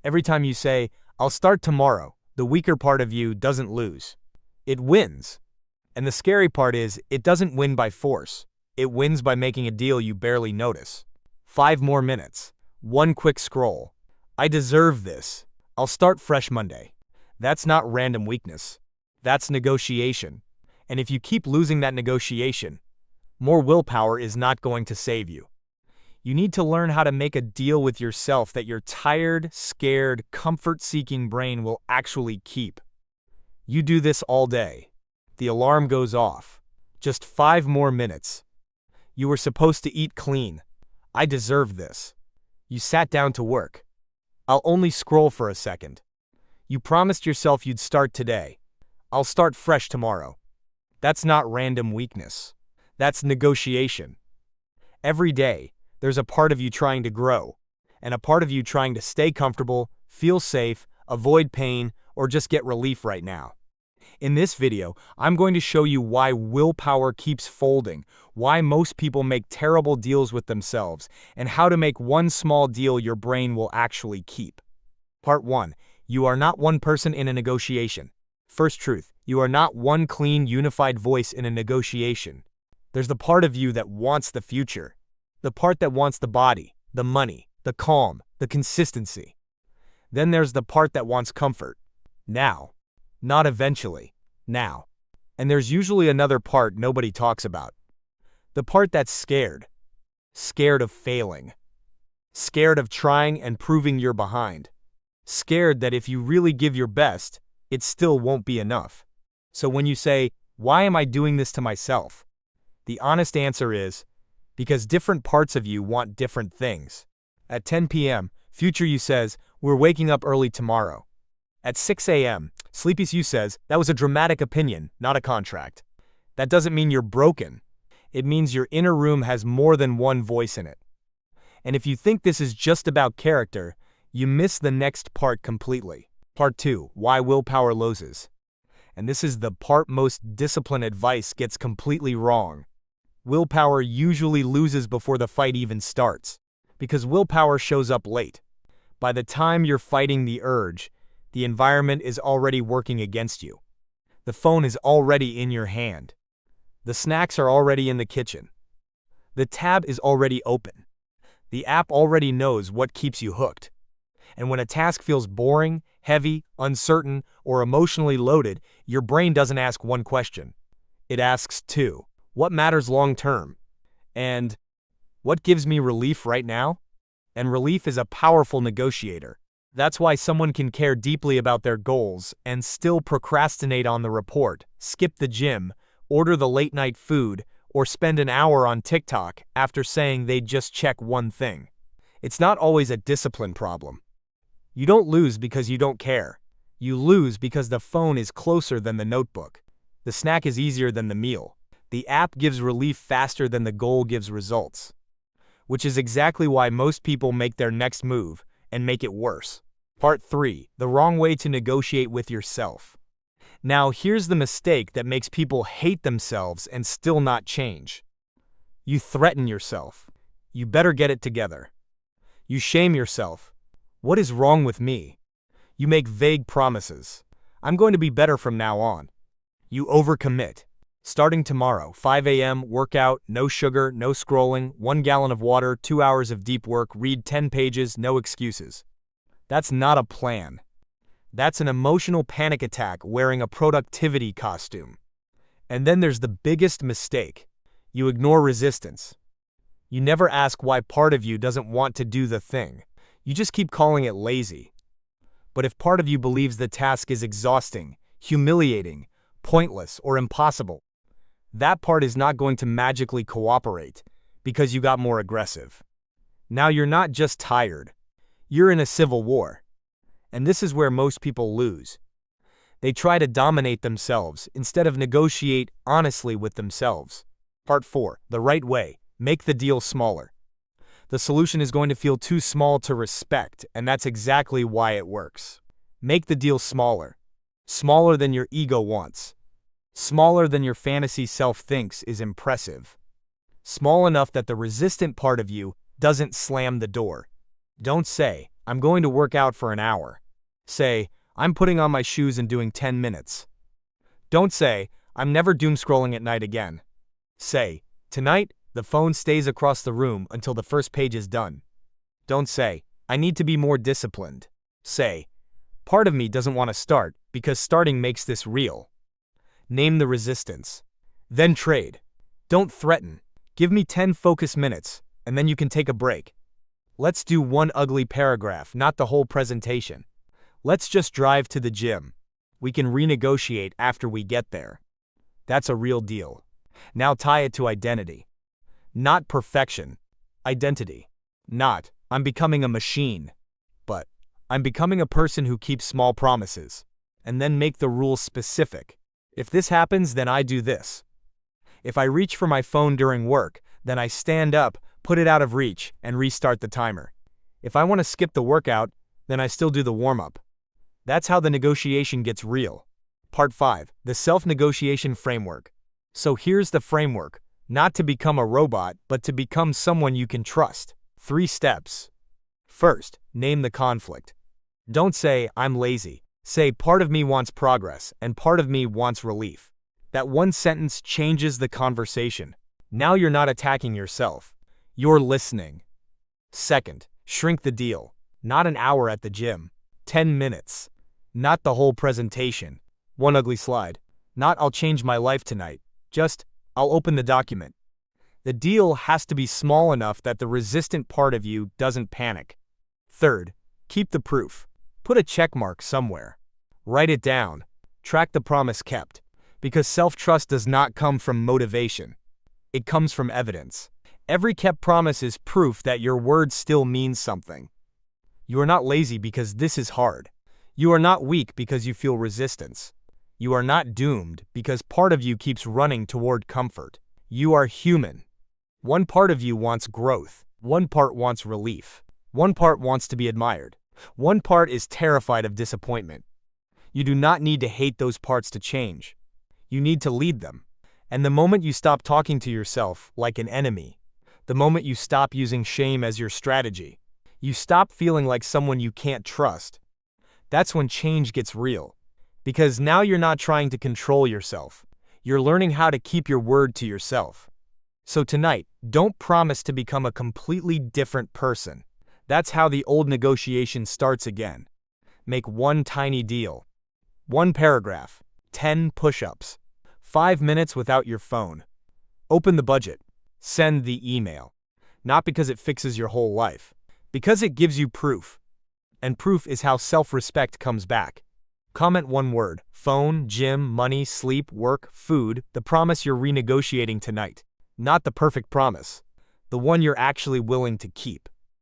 Every time you say, "I'll start tomorrow," the weaker part of you doesn't lose. It wins. And the scary part is, it doesn't win by force. It wins by making a deal you barely notice. 5 more minutes. One quick scroll. I deserve this. I'll start fresh Monday. That's not random weakness. That's negotiation. And if you keep losing that negotiation, more willpower is not going to save you. You need to learn how to make a deal with yourself that your tired, scared, comfort-seeking brain will actually keep. You do this all day. The alarm goes off. Just 5 more minutes. You were supposed to eat clean. I deserve this. You sat down to work. I'll only scroll for a second. You promised yourself you'd start today. I'll start fresh tomorrow. That's not random weakness. That's negotiation. Every day, there's a part of you trying to grow, and a part of you trying to stay comfortable, feel safe, avoid pain, or just get relief right now. In this video, I'm going to show you why willpower keeps folding, why most people make terrible deals with themselves, and how to make one small deal your brain will actually keep. Part 1. You are not one person in a negotiation. First truth, you are not one clean, unified voice in a negotiation. There's the part of you that wants the future. The part that wants the body, the money, the calm, the consistency. Then there's the part that wants comfort. Now. Not eventually. Now. And there's usually another part nobody talks about. The part that's scared. Scared of failing. Scared of trying and proving you're behind. Scared that if you really give your best, it still won't be enough. So when you say, "Why am I doing this to myself?" the honest answer is, because different parts of you want different things. At 10 p.m., future you says, "We're waking up early tomorrow." At 6 a.m., sleepy you says, "That was a dramatic opinion, not a contract." That doesn't mean you're broken. It means your inner room has more than one voice in it. And if you think this is just about character, you miss the next part completely. Part 2. Why willpower loses. And this is the part most discipline advice gets completely wrong. Willpower usually loses before the fight even starts, because willpower shows up late. By the time you're fighting the urge, the environment is already working against you. The phone is already in your hand. The snacks are already in the kitchen. The tab is already open. The app already knows what keeps you hooked. And when a task feels boring, heavy, uncertain, or emotionally loaded, your brain doesn't ask one question. It asks two. What matters long term? And what gives me relief right now? And relief is a powerful negotiator. That's why someone can care deeply about their goals and still procrastinate on the report, skip the gym, order the late-night food, or spend an hour on TikTok after saying they'd just check one thing. It's not always a discipline problem. You don't lose because you don't care. You lose because the phone is closer than the notebook. The snack is easier than the meal. The app gives relief faster than the goal gives results. Which is exactly why most people make their next move and make it worse. Part 3. The wrong way to negotiate with yourself. Now here's the mistake that makes people hate themselves and still not change. You threaten yourself. You better get it together. You shame yourself. What is wrong with me? You make vague promises. I'm going to be better from now on. You overcommit. Starting tomorrow, 5 a.m., workout, no sugar, no scrolling, 1 gallon of water, 2 hours of deep work, read 10 pages, no excuses. That's not a plan. That's an emotional panic attack wearing a productivity costume. And then there's the biggest mistake. You ignore resistance. You never ask why part of you doesn't want to do the thing. You just keep calling it lazy. But if part of you believes the task is exhausting, humiliating, pointless, or impossible, that part is not going to magically cooperate because you got more aggressive. Now you're not just tired. You're in a civil war. And this is where most people lose. They try to dominate themselves instead of negotiate honestly with themselves. Part 4. The right way. Make the deal smaller. The solution is going to feel too small to respect, and that's exactly why it works. Make the deal smaller. Smaller than your ego wants. Smaller than your fantasy self thinks is impressive. Small enough that the resistant part of you doesn't slam the door. Don't say, I'm going to work out for an hour. Say, I'm putting on my shoes and doing 10 minutes. Don't say, I'm never doom scrolling at night again. Say, tonight, the phone stays across the room until the first page is done. Don't say, I need to be more disciplined. Say, part of me doesn't want to start because starting makes this real. Name the resistance. Then trade. Don't threaten. Give me 10 focus minutes, and then you can take a break. Let's do one ugly paragraph, not the whole presentation. Let's just drive to the gym. We can renegotiate after we get there. That's a real deal. Now tie it to identity. Not perfection. Identity. Not, I'm becoming a machine. But, I'm becoming a person who keeps small promises. And then make the rules specific. If this happens, then I do this. If I reach for my phone during work, then I stand up, put it out of reach, and restart the timer. If I want to skip the workout, then I still do the warm-up. That's how the negotiation gets real. Part 5. The Self-Negotiation Framework. So here's the framework. Not to become a robot, but to become someone you can trust. 3 steps. First, name the conflict. Don't say, I'm lazy. Say, part of me wants progress, and part of me wants relief. That one sentence changes the conversation. Now you're not attacking yourself. You're listening. Second, shrink the deal. Not an hour at the gym. 10 minutes. Not the whole presentation. One ugly slide. Not I'll change my life tonight. Just, I'll open the document. The deal has to be small enough that the resistant part of you doesn't panic. Third, keep the proof. Put a check mark somewhere. Write it down. Track the promise kept. Because self-trust does not come from motivation. It comes from evidence. Every kept promise is proof that your word still means something. You are not lazy because this is hard. You are not weak because you feel resistance. You are not doomed because part of you keeps running toward comfort. You are human. One part of you wants growth. One part wants relief. One part wants to be admired. One part is terrified of disappointment. You do not need to hate those parts to change. You need to lead them. And the moment you stop talking to yourself like an enemy, the moment you stop using shame as your strategy, you stop feeling like someone you can't trust, that's when change gets real. Because now you're not trying to control yourself. You're learning how to keep your word to yourself. So tonight, don't promise to become a completely different person. That's how the old negotiation starts again. Make one tiny deal. 1 paragraph. 10 push-ups. 5 minutes without your phone. Open the budget. Send the email. Not because it fixes your whole life. Because it gives you proof. And proof is how self-respect comes back. Comment 1 word. Phone, gym, money, sleep, work, food. The promise you're renegotiating tonight. Not the perfect promise. The one you're actually willing to keep.